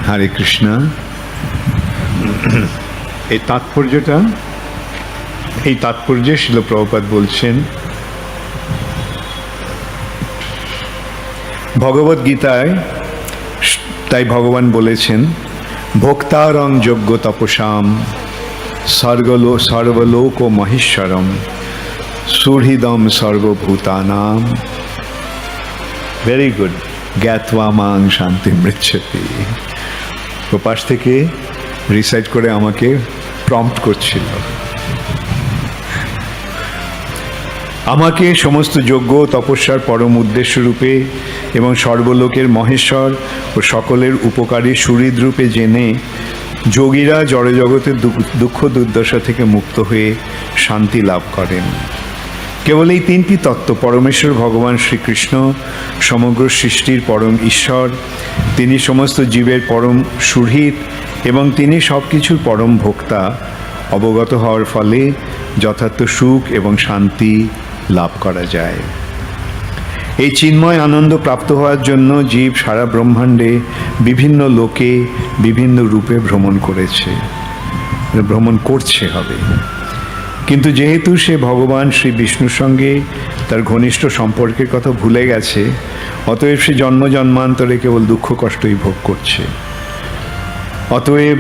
হরে কৃষ্ণ। এই তাৎপর্যে শিল প্রভুপাদ বলছেন, ভগবদ গীতায় তাই ভগবান বলেছেন, ভোক্তারং যজ্ঞ তপসাম সর্বলোক মহেশ্বরম সুহৃদম সর্বভূতানাম। Very good. জ্ঞাত্বা মাং শান্তি মৃচ্ছতি। প্রপাশ থেকে রিসাইট করে আমাকে প্রম্পট করছিল। আমাকে সমস্ত যজ্ঞ তপস্যার পরম উদ্দেশ্য রূপে এবং সর্বলোকের মহেশ্বর ও সকলের উপকারী সুহৃদ রূপে জেনে যোগীরা জড়জগতের দুঃখ দুর্দশা থেকে মুক্ত হয়ে শান্তি লাভ করেন। কেবল এই তিনটি তত্ত্ব, পরমেশ্বর ভগবান শ্রীকৃষ্ণ সমগ্র সৃষ্টির পরম ঈশ্বর, তিনি সমস্ত জীবের পরম সুহৃদ এবং তিনি সব কিছুর পরম ভোক্তা, অবগত হওয়ার ফলে যথার্থ সুখ এবং শান্তি লাভ করা যায়। এই চিন্ময় আনন্দ প্রাপ্ত হওয়ার জন্য জীব সারা ব্রহ্মাণ্ডে বিভিন্ন লোকে বিভিন্ন রূপে ভ্রমণ করছে হবে। কিন্তু যেহেতু সে ভগবান শ্রী বিষ্ণুর সঙ্গে তার ঘনিষ্ঠ সম্পর্কের কথা ভুলে গেছে, অতএব সে জন্ম জন্মান্তরে কেবল দুঃখ কষ্টই ভোগ করছে। অতএব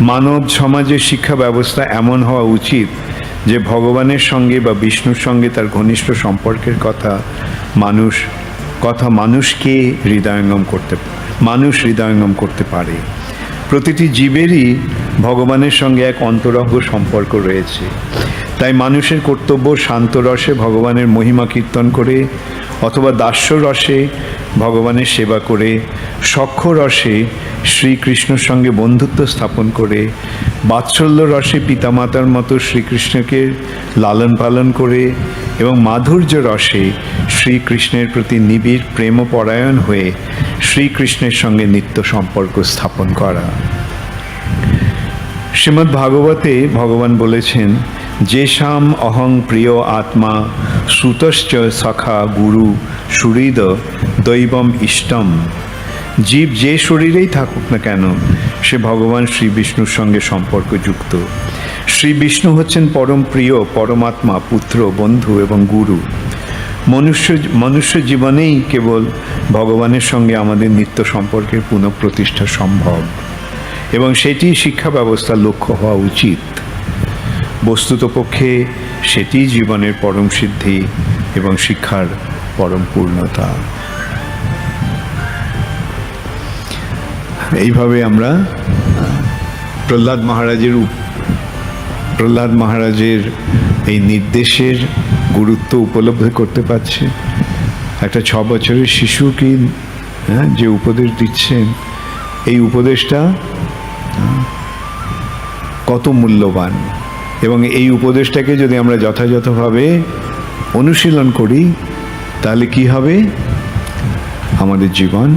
মানব সমাজের শিক্ষা ব্যবস্থা এমন হওয়া উচিত যে ভগবানের সঙ্গে বা বিষ্ণুর সঙ্গে তার ঘনিষ্ঠ সম্পর্কের কথা মানুষকে হৃদয়ঙ্গম করতে পারে। প্রতিটি জীবেরই ভগবানের সঙ্গে এক অন্তরঙ্গ সম্পর্ক রয়েছে। তাই মানুষের কর্তব্য শান্ত রসে ভগবানের মহিমা কীর্তন করে, অথবা দাস্য রসে ভগবানের সেবা করে, সখ্য রসে শ্রীকৃষ্ণর সঙ্গে বন্ধুত্ব স্থাপন করে, বাৎসল্য রসে পিতামাতার মতো শ্রীকৃষ্ণকে লালন পালন করে এবং মাধুর্য রসে শ্রীকৃষ্ণের প্রতি নিবিড় প্রেমপরায়ণ হয়ে শ্রীকৃষ্ণের সঙ্গে নিত্য সম্পর্ক স্থাপন করা। শ্রীমদ্ ভাগবতে ভগবান বলেছেন, যেষাম অহং প্রিয় আত্মা সুতশ্চ সখা গুরু সুহৃদ দৈবম ইষ্টম। জীব যে শরীরেই থাকুক না কেন, সে ভগবান শ্রী বিষ্ণুর সঙ্গে সম্পর্কযুক্ত। শ্রী বিষ্ণু হচ্ছেন পরম প্রিয় পরমাত্মা, পুত্র, বন্ধু এবং গুরু। মনুষ্য জীবনেই কেবল ভগবানের সঙ্গে আমাদের নিত্য সম্পর্কের পুনঃপ্রতিষ্ঠা সম্ভব এবং সেটি শিক্ষা ব্যবস্থার লক্ষ্য হওয়া উচিত। বস্তুতপক্ষে সেটি জীবনের পরম সিদ্ধি এবং শিক্ষার পরম পূর্ণতা। এইভাবে আমরা প্রহ্লাদ মহারাজের এই নির্দেশের গুরুত্ব উপলব্ধি করতে পারছি। একটা 6 বছরের শিশুকে যে উপদেশ দিচ্ছেন, এই উপদেশটা কত মূল্যবান, এবং এই উপদেশটাকে যদি আমরা যথাযথভাবে অনুশীলন করি তাহলে কি হবে? আমাদের জীবন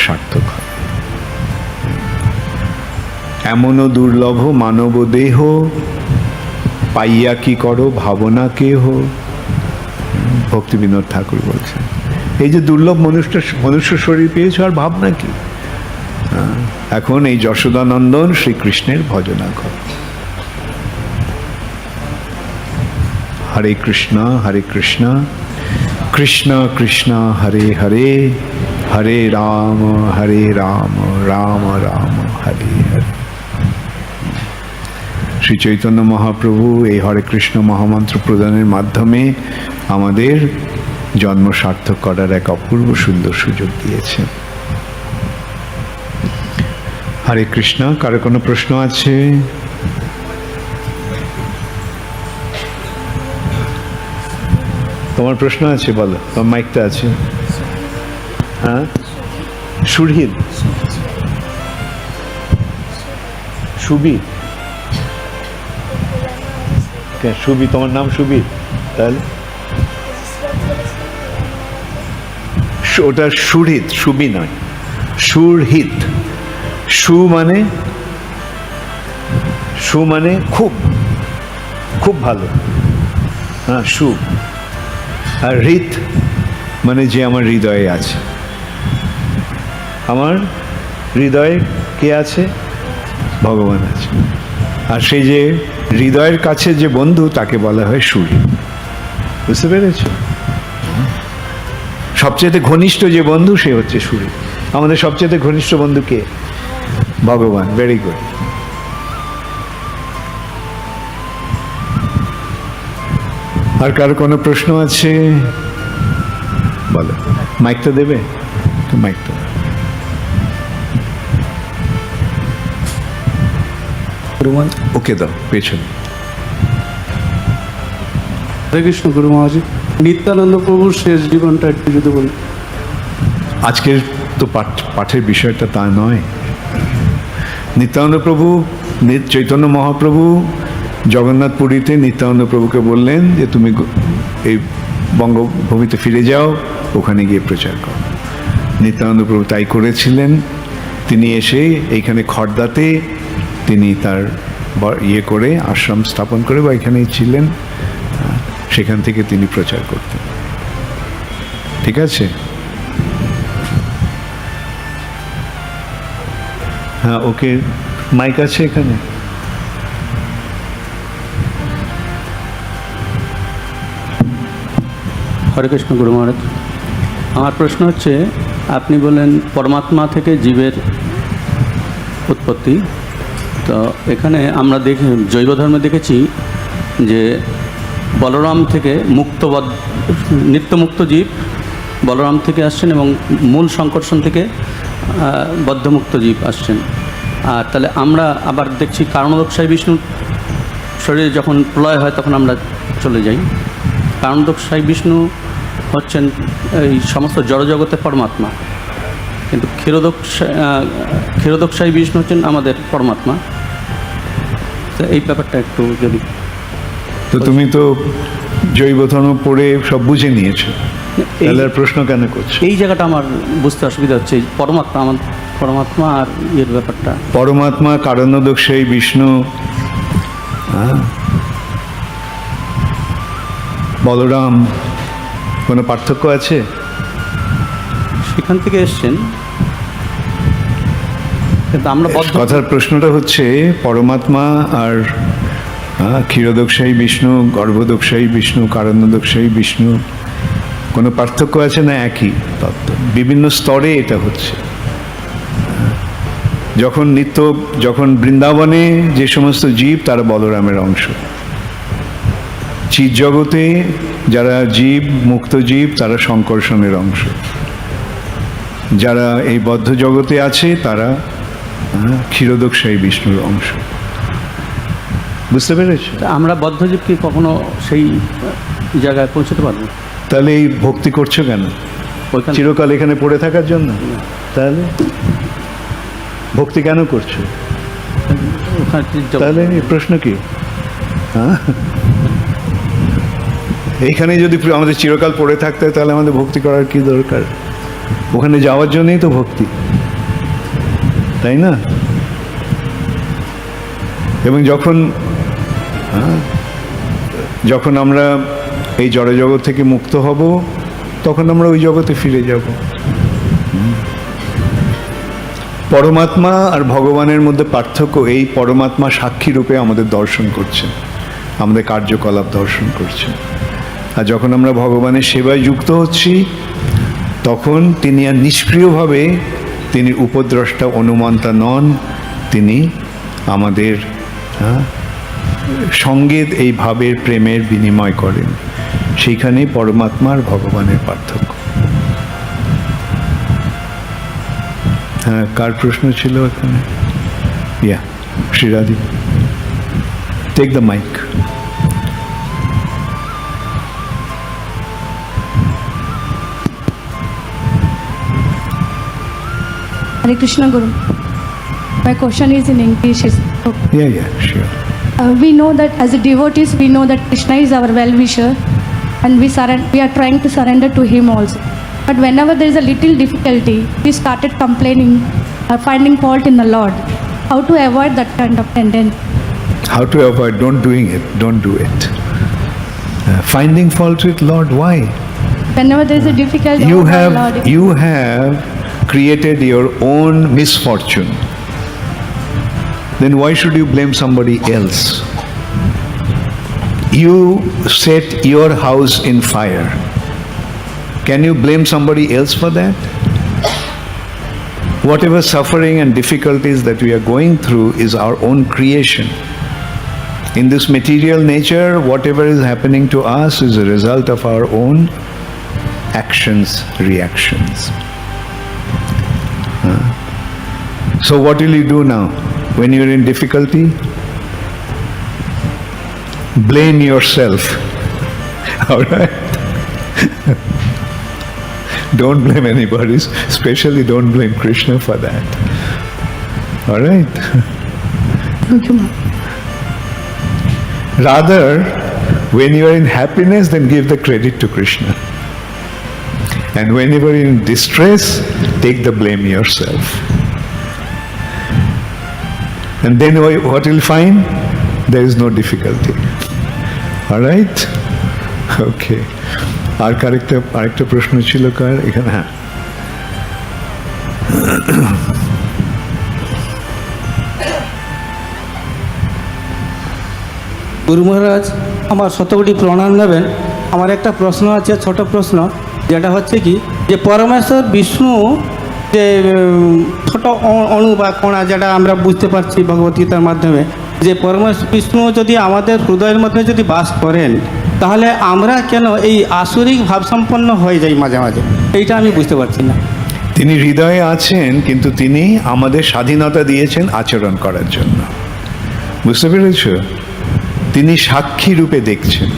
সার্থক হবে। এমনও দুর্লভ মানব দেহ পাইয়া কি করো ভাবনা কেহ। ভক্তিবিনোদ ঠাকুর বলছেন, এই যে দুর্লভ মনুষ্য শরীর পেয়েছ, আর ভাবনা কি? এখন এই যশোদানন্দন শ্রীকৃষ্ণের ভজনা কর। হরে কৃষ্ণ কৃষ্ণ কৃষ্ণ হরে হরে, হরে রাম রাম রাম হরে হরে। শ্রী চৈতন্য মহাপ্রভু এই হরে কৃষ্ণ মহামন্ত্র প্রদানের মাধ্যমে আমাদের জন্ম সার্থক করার এক অপূর্ব সুন্দর সুযোগ দিয়েছেন। হরে কৃষ্ণ। কারো কোনো প্রশ্ন আছে? তোমার প্রশ্ন আছে? বলো, তোমার মাইকটা আছে। হ্যাঁ, সুহৃদ সুবি, সুবি, তোমার নাম সুবি? তাহলে ওটা সুহৃদ, সুবি নয়, সুহৃদ। সু মানে খুব খুব ভালো, হ্যাঁ, সু। আর হৃদ মানে যে আমার হৃদয়ে আছে। আমার হৃদয়ে কে আছে? ভগবান আছে। আর সেই যে হৃদয়ের কাছে যে বন্ধু তাকে বলা হয় সূর্য। বুঝতে পেরেছ? সবচেয়ে ঘনিষ্ঠ যে বন্ধু সে হচ্ছে সূর্য। আমাদের সবচেয়ে ঘনিষ্ঠ বন্ধু কে? ভগবান। Very good. আর কার কোনো প্রশ্ন আছে? বলো। মাইকটা দেবে? মাইকটা ওকে দাও, পেছনে। হরে কৃষ্ণ গুরু মহারাজ। নিত্যানন্দ প্রভুর শেষ জীবনটা একটু যদি বলি। আজকের তো পাঠের বিষয়টা তা নয়। নিত্যানন্দ প্রভু, চৈতন্য মহাপ্রভু জগন্নাথ পুরীতে নিত্যানন্দ প্রভুকে বললেন যে তুমি এই বঙ্গভূমিতে ফিরে যাও, ওখানে গিয়ে প্রচার করো। নিত্যানন্দ প্রভু তাই করেছিলেন। তিনি এসে এইখানে খড়দাতে তিনি তার ইয়ে করে আশ্রম স্থাপন করে বা এখানেই ছিলেন, সেখান থেকে তিনি প্রচার করতেন। ঠিক আছে? হ্যাঁ, ওকে। মাইক আছে এখানে? হরে কৃষ্ণ গুরু মহারাজ। আমার প্রশ্ন হচ্ছে, আপনি বলেন পরমাত্মা থেকে জীবের উৎপত্তি, তো এখানে আমরা জৈব ধর্মে দেখেছি যে বলরাম থেকে নিত্যমুক্ত জীব বলরাম থেকে আসছেন এবং মূল সংকর্ষণ থেকে বদ্ধমুক্ত জীব আসছেন। আর তাহলে আমরা আবার দেখছি কারণোদকসাই বিষ্ণুর শরীরে যখন প্রলয় হয় তখন আমরা চলে যাই। কারণোদকসাই বিষ্ণু হচ্ছেন এই সমস্ত জড়জগতের পরমাত্মা, কিন্তু ক্ষীরোদকসাই বিষ্ণু হচ্ছেন আমাদের পরমাত্মা। তো এই ব্যাপারটা একটু যদি। তো তুমি তো জৈব ধর্ম পড়ে সব বুঝে নিয়েছো, তাহলে আর প্রশ্ন কেন করছো? এই জায়গাটা আমার বুঝতে অসুবিধা হচ্ছে। পরমাত্মা, আমার পরমাত্মা আর এর ব্যাপারটা। পরমাত্মা, কারণোদকসাই বিষ্ণু, বলরাম, কোনো পার্থক্য আছে? সেখান থেকে এসছেন, কিন্তু আমরা কথার প্রশ্নটা হচ্ছে পরমাত্মা আর ক্ষীরোদকসাই বিষ্ণু, গর্ভদকসাই বিষ্ণু, কারণোদকসাই বিষ্ণু কোনো পার্থক্য আছে না একই তত্ত্ব? বিভিন্ন স্তরে এটা হচ্ছে। যখন বৃন্দাবনে যে সমস্ত জীব তারা বলরামের অংশ, চিৎ জগতে যারা জীব, মুক্ত জীব, তারা সংকর্ষণের অংশ, যারা এই বদ্ধ জগতে আছে তারা ক্ষীরোদকসাই বিষ্ণুর অংশ। বুঝতে পেরেছো? আমরা বদ্ধজীব কি কখনো সেই জায়গায় পৌঁছতে পারবো? তাহলে এই ভক্তি করছো কেন? চিরকাল এখানে পড়ে থাকার জন্য? তাহলে ভক্তি কেন করছো? তাহলে প্রশ্ন কি? হ্যাঁ, এইখানে যদি আমাদের চিরকাল পড়ে থাকতে হয় তাহলে আমাদের ভক্তি করার কি দরকার? ওখানে যাওয়ার জন্যই তো ভক্তি, তাই না? এবং যখন আমরা এই জড়জগৎ থেকে মুক্ত হব তখন আমরা ওই জগতে ফিরে যাব। পরমাত্মা আর ভগবানের মধ্যে পার্থক্য এই, পরমাত্মা সাক্ষী রূপে আমাদের দর্শন করছেন, আমাদের কার্যকলাপ দর্শন করছেন। আর যখন আমরা ভগবানের সেবায় যুক্ত হচ্ছি তখন তিনি আর নিষ্ক্রিয়ভাবে, তিনি উপদ্রষ্টা অনুমন্তা নন, তিনি আমাদের সঙ্গে এই ভাবের প্রেমের বিনিময় করেন। সেইখানে পরমাত্মা আর ভগবানের পার্থক্য। হ্যাঁ, কার প্রশ্ন ছিল এখানে? Yeah, Shriradhi, take the mic. Hare Krishna Guru. My question is in English. Yeah, sure. We know that as a devotees, we know that Krishna is our well-wisher, and we are trying to surrender to him also. But whenever there is a little difficulty, we started complaining or finding fault in the Lord. How to avoid that kind of tendency? How to avoid? Don't do it. Finding fault with Lord, why? Whenever there is a difficulty, You have created your own misfortune. then why should you blame somebody else? You set your house in fire. Can you blame somebody else for that? Whatever suffering and difficulties that we are going through is our own creation. In this material nature, whatever is happening to us is a result of our own actions, reactions. So what will you do now when you're in difficulty? Blame yourself. All right? Don't blame anybody, especially don't blame Krishna for that. All right? Thank you, ma'am. Rather, when you are in happiness, then give the credit to Krishna. And whenever you're in distress, take the blame yourself. And then what you'll find? There is no difficulty. All right? Okay. আর আরেকটা প্রশ্ন ছিল কার এখানে? হ্যাঁ, গুরু মহারাজ আমার শতকোটি প্রণাম নেবেন। আমার একটা প্রশ্ন আছে, ছোট প্রশ্ন, যেটা হচ্ছে কি যে পরমেশ্বর বিষ্ণু যে ছোট অণু বা কণা, যেটা আমরা বুঝতে পারছি ভগবদ্গীতার মাধ্যমে, যে পরমেশ্বর বিষ্ণু যদি আমাদের হৃদয়ের মধ্যে যদি বাস করেন, তাহলে আমরা কেন এই আসরিক ভাবসম্পন্ন হয়ে যাই মাঝে মাঝে? এইটা আমি বুঝতে পারছি না। তিনি হৃদয়ে আছেন, কিন্তু তিনি আমাদের স্বাধীনতা দিয়েছেন আচরণ করার জন্য। বুঝতে পেরেছ? তিনি সাক্ষী রূপে দেখছেন।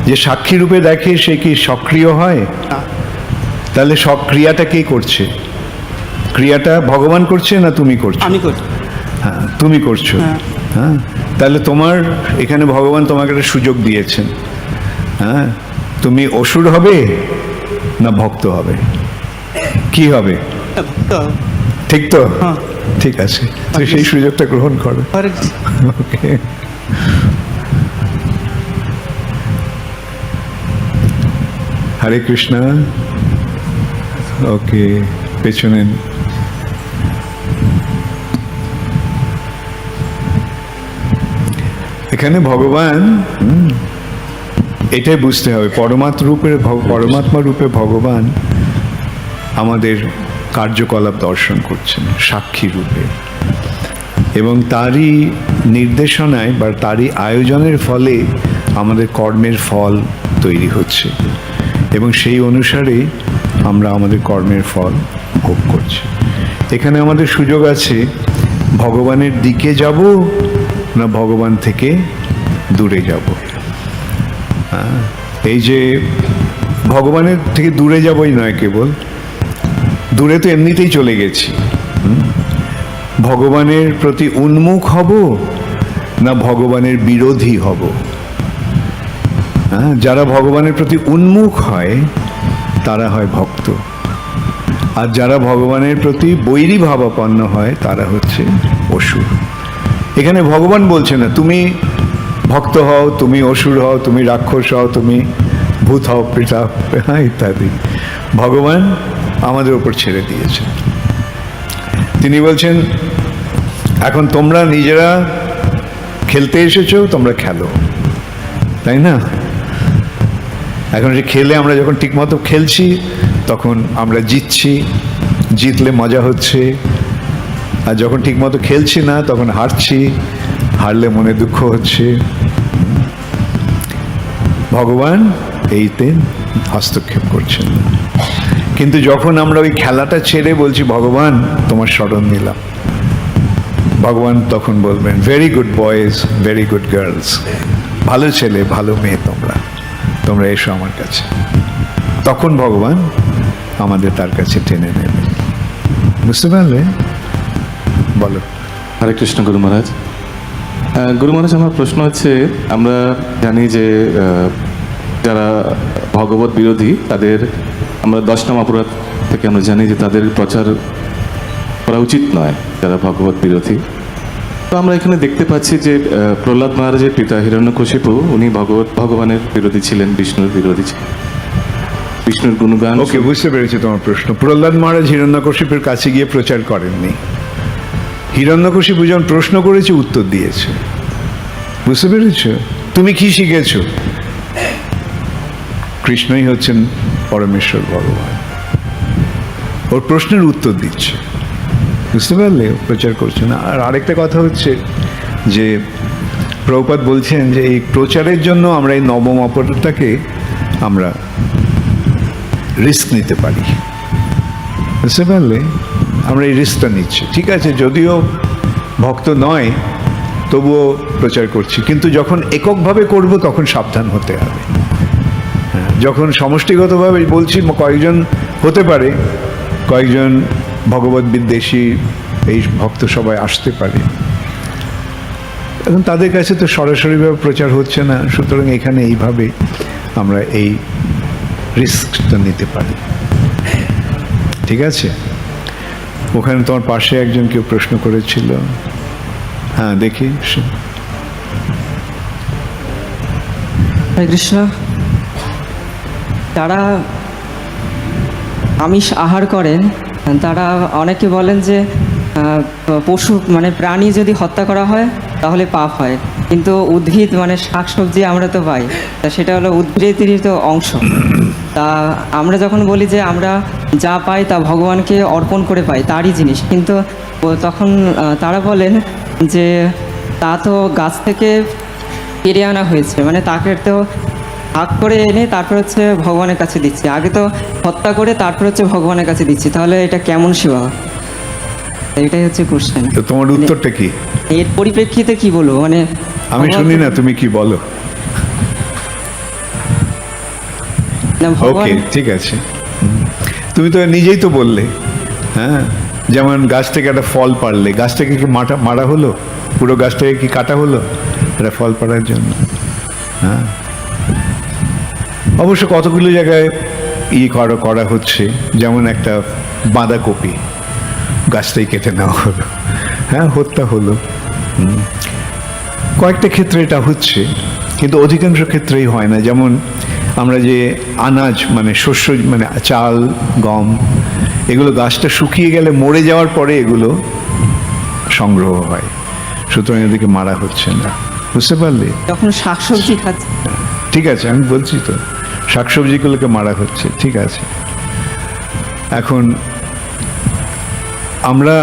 যে সাক্ষী রূপে দেখে সে কি সক্রিয় হয়? তাহলে সব ক্রিয়াটা কে করছে? ক্রিয়াটা ভগবান করছে না তুমি করছো? আমি করছি। হ্যাঁ, তুমি করছো। হ্যাঁ, তাহলে তোমার এখানে ভগবান তোমাকে একটা সুযোগ দিয়েছেন। হ্যাঁ, তুমি অসুর হবে না ভক্ত হবে? কি হবে? ঠিক তো? হ্যাঁ। ঠিক আছে, তো সেই সুযোগটা গ্রহণ করো। ওকে। হরে কৃষ্ণ। ওকে, পেছনে এখানে ভগবান, এটাই বুঝতে হবে, পরমাত্মা রূপে ভগবান আমাদের কার্যকলাপ দর্শন করছেন সাক্ষী রূপে, এবং তারই নির্দেশনায় বা তারই আয়োজনের ফলে আমাদের কর্মের ফল তৈরি হচ্ছে, এবং সেই অনুসারে আমরা আমাদের কর্মের ফল ভোগ করছি। এখানে আমাদের সুযোগ আছে ভগবানের দিকে যাব না ভগবান থেকে দূরে যাব। এই যে ভগবানের থেকে দূরে যাবই নয়, কেবল দূরে তো এমনিতেই চলে গেছি, ভগবানের প্রতি উন্মুখ হব না ভগবানের বিরোধী হব। যারা ভগবানের প্রতি উন্মুখ হয় তারা হয় ভক্ত, আর যারা ভগবানের প্রতি বৈরী ভাবাপন্ন হয় তারা হচ্ছে অসুর। এখানে ভগবান বলছে না তুমি ভক্ত হও, তুমি অসুর হও, তুমি রাক্ষস হও, তুমি ভূত হও, পিতা ইত্যাদি। ভগবান আমাদের উপর ছেড়ে দিয়েছেন। তিনি বলছেন এখন তোমরা নিজেরা খেলতে এসেছো, তোমরা খেলো, তাই না? এখন যে খেলে আমরা যখন ঠিকমতো খেলছি তখন আমরা জিতছি, জিতলে মজা হচ্ছে, আর যখন ঠিকমতো খেলছি না তখন হারছি, হারলে মনে দুঃখ হচ্ছে। ভগবান এইতে হস্তক্ষেপ করছেন না। কিন্তু যখন আমরা ওই খেলাটা ছেড়ে বলছি ভগবান তোমার শরণ নিলাম, ভগবান তখন বলবেন very good boys, very good girls, ভালো ছেলে ভালো মেয়ে, তোমরা এসো আমার কাছে। তখন ভগবান আমাদের তার কাছে টেনে নেবেন। বুঝতে পারলে? বলো। হরে কৃষ্ণ গুরু মহারাজ। গুরু মহারাজ, আমার প্রশ্ন হচ্ছে, আমরা জানি যে যারা ভগবত বিরোধী তাদের আমরা 10 নং অপরাধ থেকে আমরা জানি যে তাদের প্রচার করা উচিত নয়, যারা ভগবত বিরোধী। তো আমরা এখানে দেখতে পাচ্ছি যে প্রহ্লাদ মহারাজের পিতা হিরণ্যকশিপু উনি ভগবানের বিরোধী ছিলেন, বিষ্ণুর বিরোধী ছিলেন, বিষ্ণুর গুণগান। ওকে, বুঝতে পেরেছি তোমার প্রশ্ন। প্রহ্লাদ মহারাজ হিরণ্যকশিপুর কাছে গিয়ে প্রচার করেননি, হিরণ্যকশিপু যখন প্রশ্ন করেছে উত্তর দিয়েছে। বুঝতে পেরেছ? তুমি কি শিখেছ? কৃষ্ণই হচ্ছেন পরমেশ্বর ভগবান, ওর প্রশ্নের উত্তর দিচ্ছে। বুঝতে পারলে? প্রচার করছে না। আর আরেকটা কথা হচ্ছে যে প্রভুপাদ বলছেন যে এই প্রচারের জন্য আমরা এই নবম অপরাধটাকে আমরা রিস্ক নিতে পারি। বুঝতে পারলে? আমরা এই রিস্কটা নিচ্ছি, ঠিক আছে, যদিও ভক্ত নয় তবুও প্রচার করছি, কিন্তু যখন এককভাবে করব তখন সাবধান হতে হবে। হ্যাঁ, যখন সমষ্টিগতভাবে বলছি কয়েকজন হতে পারে, কয়েকজন ভগবত বিদ্বেষী এই ভক্ত সবাই আসতে পারে, এখন তাদের কাছে তো সরাসরিভাবে প্রচার হচ্ছে না, সুতরাং এখানে এইভাবে আমরা এই রিস্কটা নিতে পারি। ঠিক আছে? ওখানে তোমার পাশে একজন কেউ প্রশ্ন করেছিল, হ্যাঁ দেখি। হরে কৃষ্ণ। যারা আমিষ আহার করেন তারা অনেকে বলেন যে পশু মানে প্রাণী যদি হত্যা করা হয় তাহলে পাপ হয়, কিন্তু উদ্ভিদ মানে শাকসবজি আমরা তো পাই, তা সেটা হলো উদ্ভিদেরই তো অংশ। তা আমরা যখন বলি যে আমরা যা পাই তা ভগবানকে অর্পণ করে পাই, তারই জিনিস, কিন্তু তখন তারা বলেন যে তা তো গাছ থেকে কেড়ে আনা হয়েছে, মানে তাকে তো ভাগ করে এনে তারপর হচ্ছে ভগবানের কাছে দিচ্ছি, আগে তো হত্যা করে তারপর হচ্ছে ভগবানের কাছে দিচ্ছি, তাহলে এটা কেমন সেবা? এটাই হচ্ছে কোশ্চেন। তো তোমার উত্তরটা কি? এর পরিপ্রেক্ষিতে কি বলবো, মানে আমি শুনি না, তুমি কি বলো? না, ভগবান ওকে, ঠিক আছে। তুমি তো নিজেই তো বললে, হ্যাঁ, যেমন গাছ থেকে একটা ফল পারলে, গাছ থেকে কি মারা হলো? পুরো গাছ থেকে কি কাটা হলো এটা ফল পাড়ার জন্য? হ্যাঁ, অবশ্য কতগুলো জায়গায় করা হচ্ছে, যেমন একটা বাঁধাকপি গাছটাই কেটে নেওয়া হলো, হ্যাঁ, হত্যা হলো। কয়েকটা ক্ষেত্রে এটা হচ্ছে, কিন্তু অধিকাংশ ক্ষেত্রেই হয় না। যেমন আমরা যে আনাজ মানে শস্য মানে চাল, গম, এগুলো গাছটা শুকিয়ে গেলে মরে যাওয়ার পরে এগুলো সংগ্রহ হয়, সুতরাং এদেরকে মারা হচ্ছে না। বুঝতে পারলে? যখন শাকসবজি খাচ্ছি, ঠিক আছে, আমি বলছি তো শাকসবজিগুলোকে মারা হচ্ছে, ঠিক আছে। এখন আমরা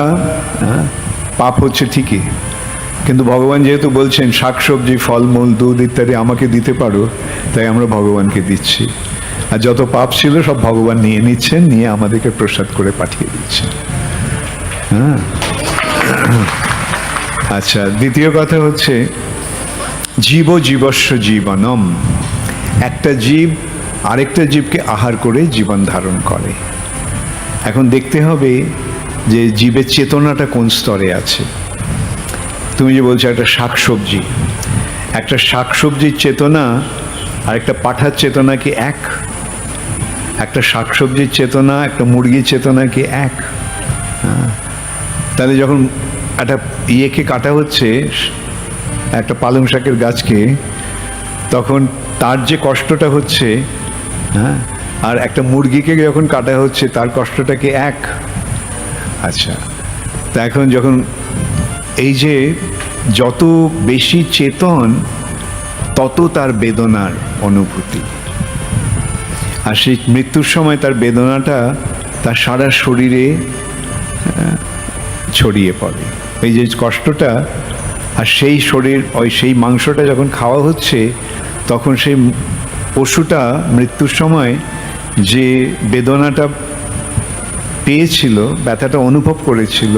পাপ হচ্ছে ঠিকই, কিন্তু ভগবান যেহেতু বলছেন শাকসবজি, ফলমূল, দুধ ইত্যাদি আমাকে দিতে পারো, তাই আমরা ভগবানকে দিচ্ছি। আর যত পাপ ছিল সব ভগবান নিয়ে নিচ্ছেন, নিয়ে আমাদেরকে প্রসাদ করে পাঠিয়ে দিচ্ছেন। হ্যাঁ, আচ্ছা, দ্বিতীয় কথা হচ্ছে জীবস্য জীবনম। একটা জীব আরেকটা জীবকে আহার করে জীবন ধারণ করে। এখন দেখতে হবে যে জীবের চেতনাটা কোন স্তরে আছে। তুমি যে বলছো একটা শাকসবজির চেতনা আর একটা পাঁঠার চেতনা কি এক? একটা শাকসবজির চেতনা একটা মুরগির চেতনা কি এক? তাহলে যখন একটা ইয়েকে কাটা হচ্ছে, একটা পালং শাকের গাছকে, তখন তার যে কষ্টটা হচ্ছে, হ্যাঁ, আর একটা মুরগিকে যখন কাটা হচ্ছে তার কষ্টটা কি এক? আচ্ছা, তা এখন যখন এই যে যত বেশি চেতন তত তার বেদনার অনুভূতি, আর সেই মৃত্যুর সময় তার বেদনাটা তার সারা শরীরে ছড়িয়ে পড়ে। এই যে কষ্টটা, আর সেই সেই মাংসটা যখন খাওয়া হচ্ছে, তখন সেই পশুটা মৃত্যুর সময় যে বেদনাটা পেয়েছিল, ব্যথাটা অনুভব করেছিল,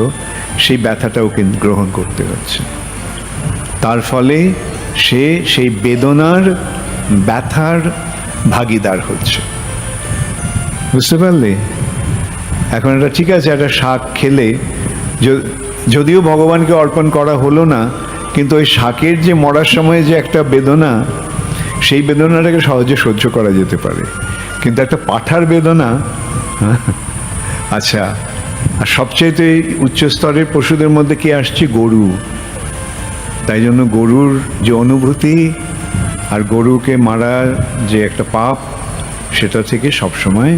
সেই ব্যথাটা ওকে গ্রহণ করতে হচ্ছে। তার ফলে সে সেই বেদনার ব্যথার ভাগীদার হচ্ছে। বুঝতে পারলে? এখন এটা ঠিক আছে, একটা শাক খেলে যদিও ভগবানকে অর্পণ করা হলো না, কিন্তু ওই শাকের যে মরার সময় যে একটা বেদনা, সেই বেদনাটাকে সহজে সহ্য করা যেতে পারে, কিন্তু একটা পাঁঠার বেদনা, আচ্ছা। আর সবচেয়ে উচ্চ স্তরের পশুদের মধ্যে কে আসছে? গরু। তাই জন্য গরুর যে অনুভূতি আর গরুকে মারার যে একটা পাপ, সেটা থেকে সবসময়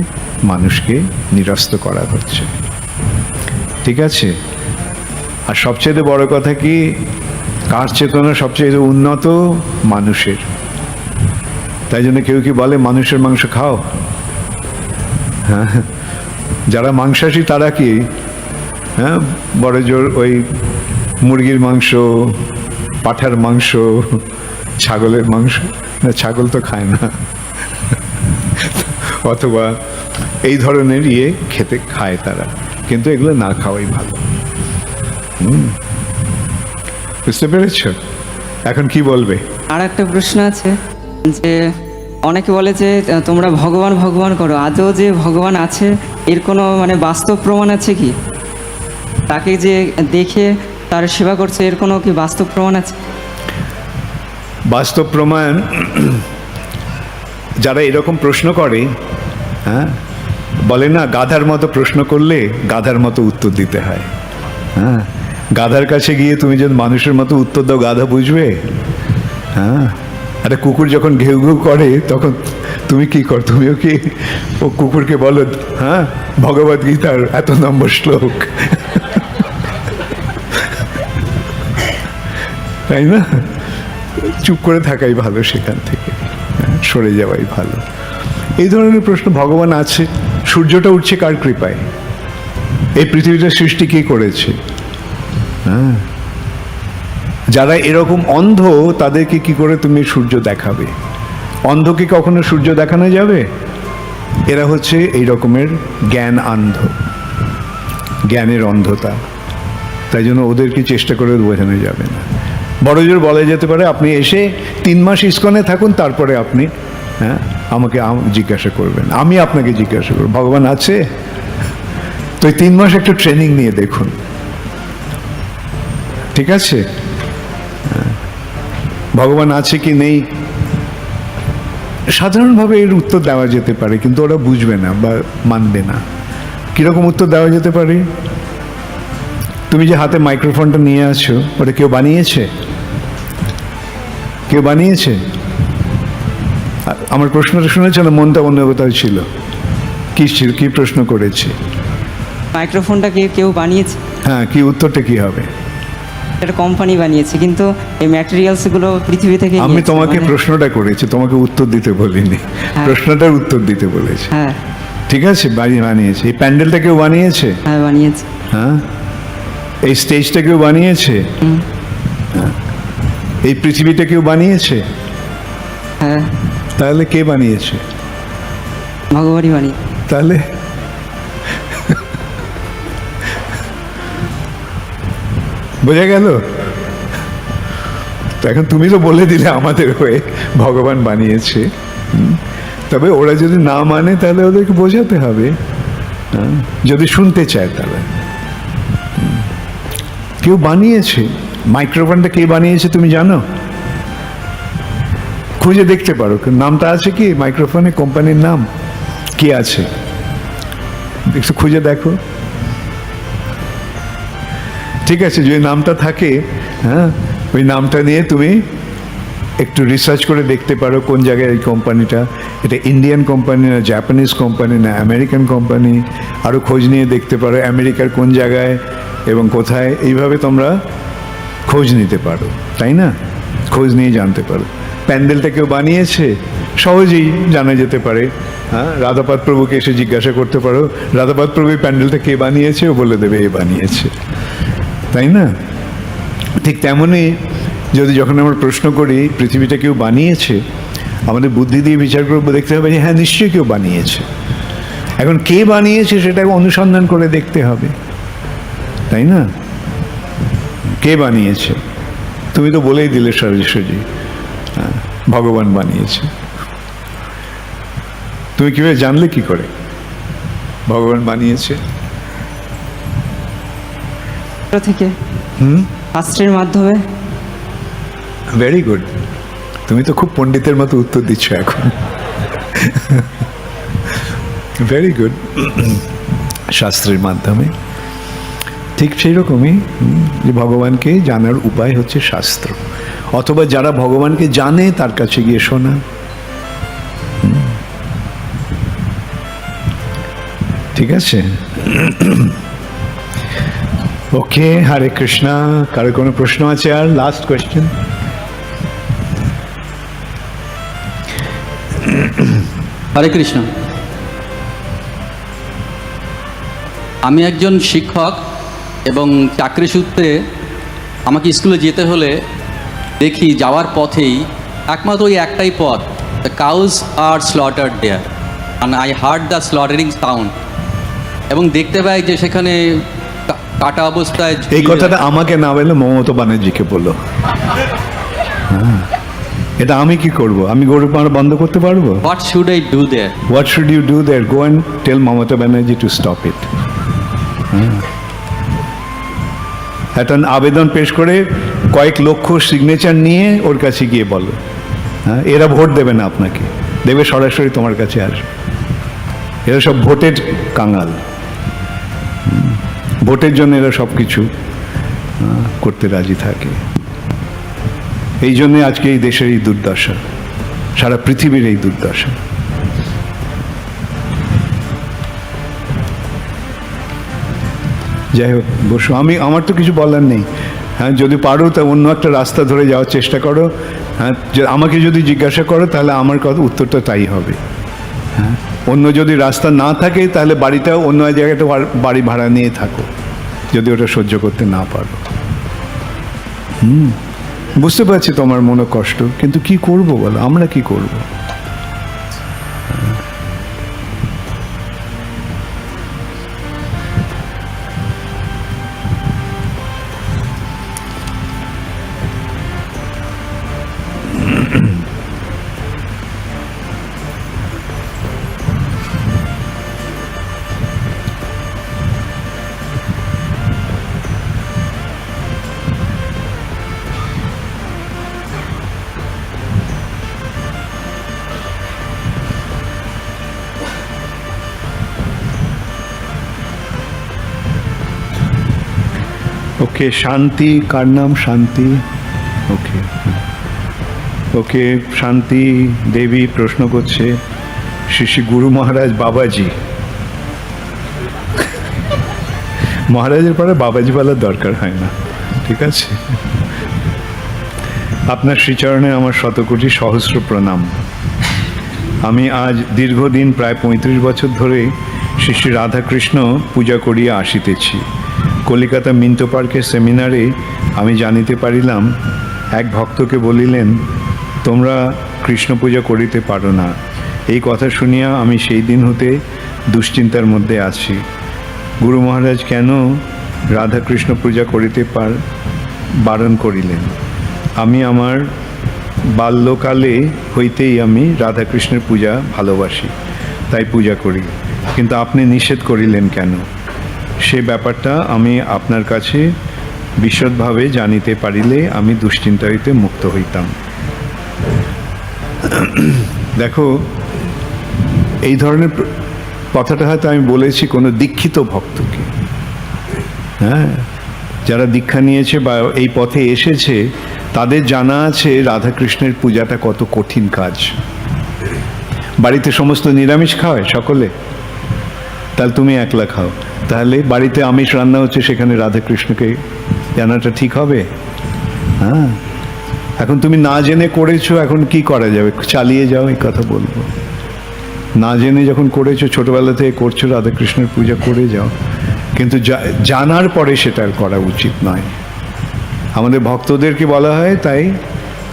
মানুষকে নিরস্ত করা হচ্ছে। ঠিক আছে? আর সবচেয়ে বড় কথা কি, কার চেতনা সবচেয়ে উন্নত? মানুষের। তাই জন্য কেউ কি বলে মানুষের মাংস খাও? হ্যাঁ, যারা মাংসাশী তারা কি, হ্যাঁ, বড় জোর ওই মুরগির মাংস, পাঁঠার মাংস, ছাগলের মাংস, না ছাগল তো খায় না, অথবা এই ধরনের খেতে খায় তারা, কিন্তু এগুলো না খাওয়াই ভালো। বুঝতে পেরেছ? এখন কি বলবে? আর একটা প্রশ্ন আছে যে অনেকে বলে যে তোমরা ভগবান ভগবান করো, আদৌ যে ভগবান আছে এর কোনো মানে বাস্তব প্রমাণ আছে কি? তাকে যে দেখে তার সেবা করছে এর কোনো কি বাস্তব প্রমাণ আছে? বাস্তব প্রমাণ, যারা এরকম প্রশ্ন করে, হ্যাঁ, বলে না গাধার মতো প্রশ্ন করলে গাধার মতো উত্তর দিতে হয়। হ্যাঁ, গাধার কাছে গিয়ে তুমি যদি মানুষের মতো উত্তর দাও, গাধা বুঝবে? হ্যাঁ, আরে কুকুর যখন ঘেউ ঘেউ করে তখন তুমি কি কর? তুমিও কি ও কুকুরকে বলো, হ্যাঁ, ভগবদ গীতার এত নম্বর শ্লোক, তাই না? চুপ করে থাকাই ভালো, সেখান থেকে সরে যাওয়াই ভালো। এই ধরনের প্রশ্ন, ভগবান আছে, সূর্যটা উঠছে কার কৃপায়? এই পৃথিবীটার সৃষ্টি কে করেছে? হ্যাঁ, যারা এরকম অন্ধ তাদেরকে কি করে তুমি সূর্য দেখাবে? অন্ধকে কখনো সূর্য দেখানো যাবে? এরা হচ্ছে এই রকমের জ্ঞান অন্ধ, জ্ঞানের অন্ধতা। তাই জন্য ওদেরকে চেষ্টা করে বোঝানো যাবে না। বড় জোর বলা যেতে পারে আপনি এসে 3 মাস ইস্কনে থাকুন, তারপরে আপনি, হ্যাঁ, আমাকে জিজ্ঞাসা করবেন, আমি আপনাকে জিজ্ঞাসা করব ভগবান আছে? তো 3 মাস একটা ট্রেনিং নিয়ে দেখুন, ঠিক আছে? ভগবান আছে কি নেই সাধারণভাবে এর উত্তর দেওয়া যেতে পারে, কিন্তু ওরা বুঝবে না বা মানবে না। কীরকম উত্তর দেওয়া যেতে পারে? তুমি যে হাতে মাইক্রোফোনটা নিয়ে আছো, ওটা কেউ বানিয়েছে? কেউ বানিয়েছে? আমার প্রশ্নটা শুনেছে না? মনটা অন্য কোথাও ছিল। কি ছিল? কি প্রশ্ন করেছে? মাইক্রোফোনটা কেউ বানিয়েছে? হ্যাঁ, কি উত্তরটা কি হবে? এটা কোম্পানি বানিয়েছে, কিন্তু এই ম্যাটেরিয়ালসগুলো পৃথিবী থেকে আমি নিয়েছে, তোমাকে মানে- প্রশ্নটা করেছি, তোমাকে উত্তর দিতে বলিনি। প্রশ্নটার উত্তর দিতে বলেছি। হ্যাঁ ঠিক আছে, বানিয়েছে। এই প্যান্ডেলটা কেউ বানিয়েছে? হ্যাঁ বানিয়েছে। হ্যাঁ, এই স্টেজটা কেউ বানিয়েছে? হ্যাঁ। এই পৃথিবীটা কেউ বানিয়েছে? হ্যাঁ, তাহলে কে বানিয়েছে? ভগবানই বানিয়ে। তাহলে বোঝা গেল? তো এখন তুমি তো বলে দিলে আমাদের হয়ে ভগবান বানিয়েছে। তবে ওরা যদি না মানে তাহলে ওদেরকে বোঝাতে হবে, হ্যাঁ, যদি শুনতে চায় তাহলে। কেউ বানিয়েছে। মাইক্রোফোনটা কে বানিয়েছে তুমি জানো? খুঁজে দেখতে পারো, নামটা আছে কি মাইক্রোফোনে? কোম্পানির নাম কি আছে? একটু খুঁজে দেখো। ঠিক আছে, যদি নামটা থাকে, হ্যাঁ, ওই নামটা নিয়ে তুমি একটু রিসার্চ করে দেখতে পারো কোন জায়গায় এই কোম্পানিটা, এটা ইন্ডিয়ান কোম্পানি না জাপানিজ কোম্পানি না আমেরিকান কোম্পানি। আরও খোঁজ নিয়ে দেখতে পারো আমেরিকার কোন জায়গায় এবং কোথায়, এইভাবে তোমরা খোঁজ নিতে পারো, তাই না? খোঁজ নিয়ে জানতে পারো। প্যান্ডেলটা কেউ বানিয়েছে? সহজেই জানা যেতে পারে। হ্যাঁ, রাধাপাদ প্রভুকে এসে জিজ্ঞাসা করতে পারো, রাধাপাদ প্রভু এই প্যান্ডেলটা কে বানিয়েছে? ও বলে দেবে এ বানিয়েছে, তাই না? ঠিক তেমনই যদি যখন আমরা প্রশ্ন করি পৃথিবীটা কেউ বানিয়েছে, আমাদের বুদ্ধি দিয়ে বিচার করবো, দেখতে হবে যে হ্যাঁ নিশ্চয়ই কেউ বানিয়েছে। এখন কে বানিয়েছে সেটাকে অনুসন্ধান করে দেখতে হবে, তাই না? কে বানিয়েছে? তুমি তো বলেই দিলে সরাসরি, হ্যাঁ, ভগবান বানিয়েছে। তুমি কিভাবে জানলে কি করে ভগবান বানিয়েছে? থেকে শাস্ত্রের মাধ্যমে। ভেরি গুড, তুমি তো খুব পণ্ডিতের মতো উত্তর দিচ্ছ এখন। Very good. শাস্ত্রের মাধ্যমে, ঠিক সেই রকমই যে ভগবানকে জানার উপায় হচ্ছে শাস্ত্র, অথবা যারা ভগবানকে জানে তার কাছে গিয়ে শোনা। ঠিক আছে? ওকে, হরে কৃষ্ণা। কারো কোনো প্রশ্ন আছে? আর লাস্ট কোয়েশ্চেন। হরে কৃষ্ণ। আমি একজন শিক্ষক এবং চাকরি সূত্রে আমাকে স্কুলে যেতে হলে দেখি যাওয়ার পথেই একমাত্র ওই একটাই পথ, the cows are slaughtered there, and I heard the slaughtering sound. এবং দেখতে পাই যে সেখানে কাটা অবস্থায় এই কথাটা আমাকে না বলে মমতা ব্যানার্জিকে বললো। হ্যাঁ, এটা আমি কি করব? আমি গরু মারা বন্ধ করতে পারবো? What should I do there? What should you do there? Go and tell Mamata Banerjee to stop it. একটা আবেদন পেশ করে কয়েক লক্ষ সিগনেচার নিয়ে ওর কাছে গিয়ে বলো। হ্যাঁ, এরা ভোট দেবে না আপনাকে, দেবে সরাসরি তোমার কাছে আসবে। এরা সব ভোটের কাঙাল, ভোটের জন্য এরা সব কিছু করতে রাজি থাকে। এই জন্যে আজকে এই দেশের এই দুর্দশা, সারা পৃথিবীর এই দুর্দশা। যাই হোক, বসো। আমার তো কিছু বলার নেই। হ্যাঁ, যদি পারো তা অন্য একটা রাস্তা ধরে যাওয়ার চেষ্টা করো। হ্যাঁ, আমাকে যদি জিজ্ঞাসা করো তাহলে আমার কথা উত্তরটা তাই হবে। হ্যাঁ, অন্য যদি রাস্তা না থাকে তাহলে বাড়িটাও অন্য জায়গাটা বাড়ি ভাড়া নিয়ে থাকো, যদি ওটা সহ্য করতে না পারো। বুঝতে পারছি তোমার মনে কষ্ট, কিন্তু কি করব বলো, আমরা কি করব? ওকে, শান্তি। কার নাম? শান্তি। ওকে ওকে, শান্তি দেবী প্রশ্ন করছে, শ্রী শ্রী গুরু মহারাজ বাবাজি, মহারাজের পরে বাবাজি বলার দরকার হয় না, ঠিক আছে? আপনার শ্রীচরণে আমার শতকোটি সহস্র প্রণাম। আমি আজ দীর্ঘদিন প্রায় 35 বছর ধরে শ্রী শ্রী রাধাকৃষ্ণ পূজা করিয়া আসিতেছি। কলিকাতা মিন্টো পার্কের সেমিনারে আমি জানিতে পারিলাম, এক ভক্তকে বলিলেন, তোমরা কৃষ্ণ পূজা করিতে পারো না। এই কথা শুনিয়া আমি সেই দিন হতে দুশ্চিন্তার মধ্যে আছি। গুরু মহারাজ কেন রাধাকৃষ্ণ পূজা করিতে বারণ করিলেন? আমি আমার বাল্যকালে হইতেই আমি রাধাকৃষ্ণের পূজা ভালোবাসি, তাই পূজা করি, কিন্তু আপনি নিষেধ করিলেন কেন? সে ব্যাপারটা আমি আপনার কাছে বিশদভাবে জানিতে পারিলে আমি দুশ্চিন্তা হইতে মুক্ত হইতাম। দেখো, এই ধরনের কথাটা হয়তো আমি বলেছি কোনো দীক্ষিত ভক্তকে। হ্যাঁ, যারা দীক্ষা নিয়েছে বা এই পথে এসেছে তাদের জানা আছে রাধাকৃষ্ণের পূজাটা কত কঠিন কাজ। বাড়িতে সমস্ত নিরামিষ খাওয়ায় সকলে, তাহলে তুমি একলা খাও, তাহলে বাড়িতে আমিষ রান্না হচ্ছে, সেখানে রাধাকৃষ্ণকে জানাটা ঠিক হবে? হ্যাঁ, এখন তুমি না জেনে করেছো, এখন কি করা যাবে? চালিয়ে যাও, এই কথা বলবো। না জেনে যখন করেছো, ছোটবেলা থেকে করছো, রাধাকৃষ্ণের পূজা করে যাও, কিন্তু জানার পরে সেটা আর করা উচিত নয়। আমাদের ভক্তদেরকে বলা হয়, তাই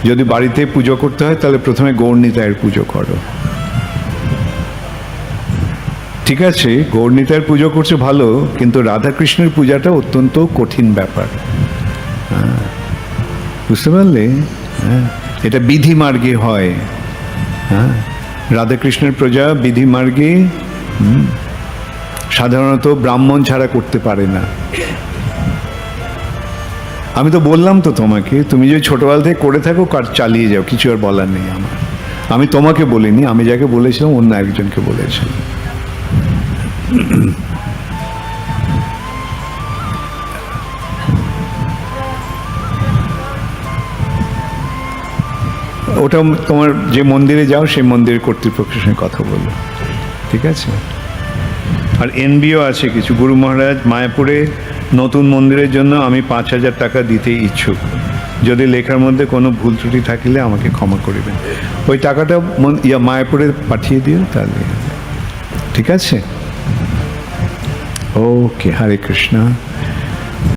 যদি বাড়িতে পুজো করতে হয় তাহলে প্রথমে গৌরনিতায়ের পুজো করো, ঠিক আছে? গৌরনিতায়ের পুজো করছে ভালো, কিন্তু রাধাকৃষ্ণের পূজাটা অত্যন্ত কঠিন ব্যাপার। হ্যাঁ, বুঝতে পারলে? হ্যাঁ, এটা বিধি মার্গে হয়। হ্যাঁ, রাধাকৃষ্ণের পূজা বিধি মার্গে সাধারণত ব্রাহ্মণ ছাড়া করতে পারে না। আমি তো বললাম তো তোমাকে, তুমি যদি ছোটবেলা থেকে করে থাকো, চালিয়ে যাও, কিছু আর বলার নেই আমার। আমি তোমাকে বলিনি, আমি যাকে বলেছিলাম অন্য একজনকে বলেছিলাম। ওটা তোমার যে মন্দিরে যাও সেই মন্দিরের কর্তৃপক্ষের সঙ্গে কথা বলো, ঠিক আছে? আর এনবিও আছে কিছু। গুরু মহারাজ মায়াপুরে নতুন মন্দিরের জন্য আমি 5,000 টাকা দিতে ইচ্ছুক। যদি লেখার মধ্যে কোনো ভুল ত্রুটি থাকিলে আমাকে ক্ষমা করিবেন। ওই টাকাটা মায়াপুরে পাঠিয়ে দিও, তাহলে ঠিক আছে। ওকে, হরে কৃষ্ণ।